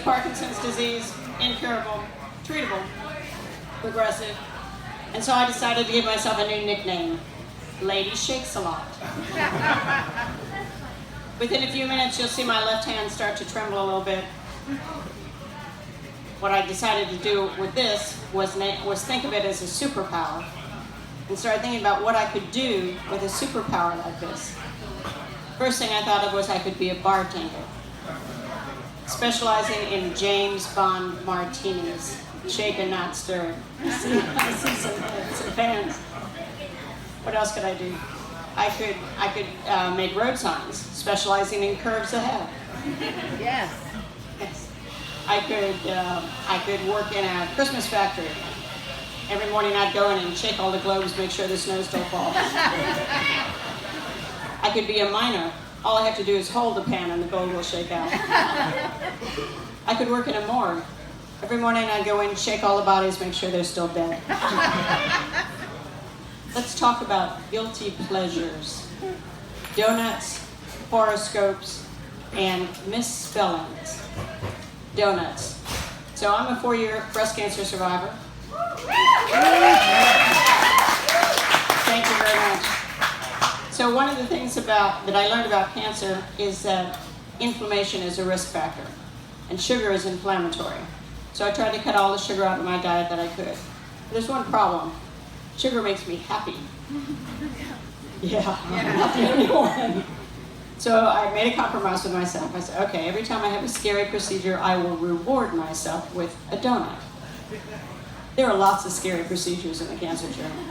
with Parkinson's disease, incurable, treatable, progressive. And so I decided to give myself a new nickname, Lady Shakes a Lot. Within a few minutes, you'll see my left hand start to tremble a little bit. What I decided to do with this was think of it as a superpower and started thinking about what I could do with a superpower like this. First thing I thought of was I could be a bartender, specializing in James Bond martinis, shaken, not stirred. I see some fans. What else could I do? I could make road signs, specializing in curves ahead. Yes. Yes. I could work in a Christmas factory. Every morning I'd go in and shake all the globes, make sure the snow still falls. I could be a miner. All I have to do is hold the pan and the gold will shake out. I could work in a morgue. Every morning I'd go in, shake all the bodies, make sure they're still dead. Let's talk about guilty pleasures. Donuts, horoscopes, and misspellings. Donuts. So I'm a 4-year breast cancer survivor. Thank you very much. So one of the things that I learned about cancer is that inflammation is a risk factor, and sugar is inflammatory. So I tried to cut all the sugar out of my diet that I could. There's one problem. Sugar makes me happy. Yeah, I'm not the only one. So I made a compromise with myself. I said, okay, every time I have a scary procedure, I will reward myself with a donut. There are lots of scary procedures in the cancer journey.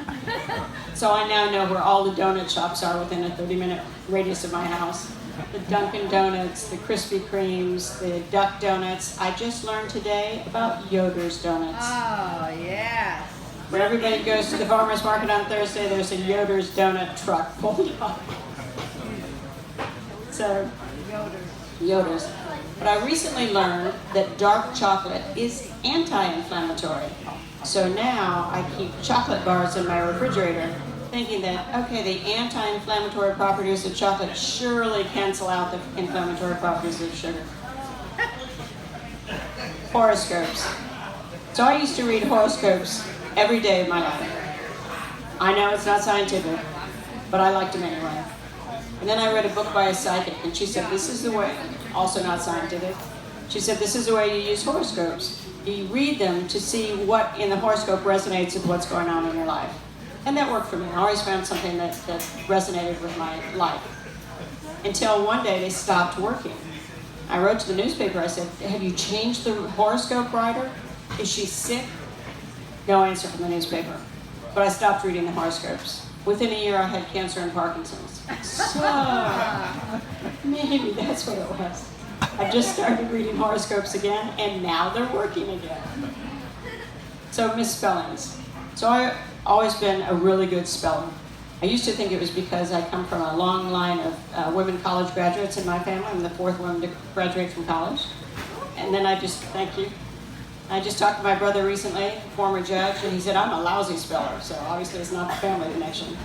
So I now know where all the donut shops are within a 30-minute radius of my house. The Dunkin' Donuts, the Krispy Kremes, the Duck Donuts. I just learned today about Yoder's Donuts. Oh, yes. Where everybody goes to the farmer's market on Thursday, there's a Yoder's donut truck pulled up. So, Yoder's. But I recently learned that dark chocolate is anti-inflammatory. So now I keep chocolate bars in my refrigerator, thinking that, okay, the anti-inflammatory properties of chocolate surely cancel out the inflammatory properties of sugar. Horoscopes. So I used to read horoscopes every day of my life. I know it's not scientific, but I liked them anyway. And then I read a book by a psychic, and she said, this is the way, also not scientific, she said, this is the way you use horoscopes. You read them to see what in the horoscope resonates with what's going on in your life. And that worked for me. I always found something that resonated with my life. Until one day they stopped working. I wrote to the newspaper, I said, have you changed the horoscope writer? Is she sick? No answer from the newspaper. But I stopped reading the horoscopes. Within a year I had cancer and Parkinson's. So, maybe that's what it was. I just started reading horoscopes again, and now they're working again. So misspellings. So I've always been a really good speller. I used to think it was because I come from a long line of women college graduates in my family. I'm the 4th woman to graduate from college. And then I just talked to my brother recently, former judge, and he said, I'm a lousy speller, so obviously it's not the family connection.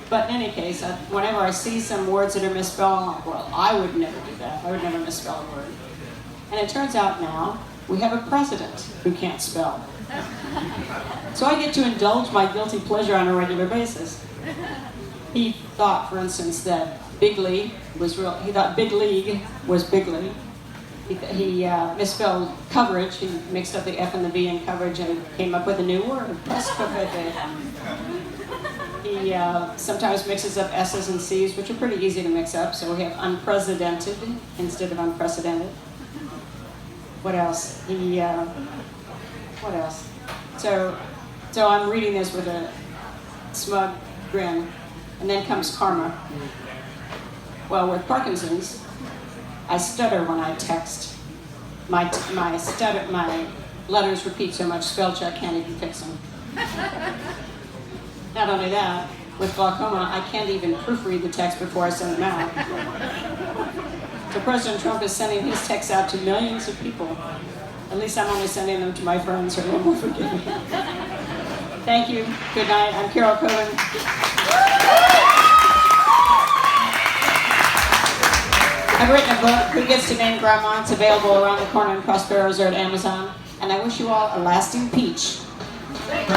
But in any case, whenever I see some words that are misspelled, I'm like, well, I would never do that. I would never misspell a word. And it turns out now, we have a president who can't spell. So I get to indulge my guilty pleasure on a regular basis. He thought, for instance, that Big League was real. He thought Big League was Bigley. He misspelled coverage. He mixed up the F and the V in coverage and came up with a new word. He sometimes mixes up S's and C's, which are pretty easy to mix up. So we have unprecedented instead of unprecedented. What else? What else? So I'm reading this with a smug grin, and then comes karma. Well, with Parkinson's, I stutter when I text. My letters repeat so much, spell check can't even fix them. Not only that, with glaucoma, I can't even proofread the text before I send them out. So President Trump is sending his texts out to millions of people. At least I'm only sending them to my friends, so they will forgive me. Thank you. Good night. I'm Carol Covin. I've written a book, Who Gets to Name Grandma? It's available around the corner in Prospero's or at Amazon. And I wish you all a lasting peach.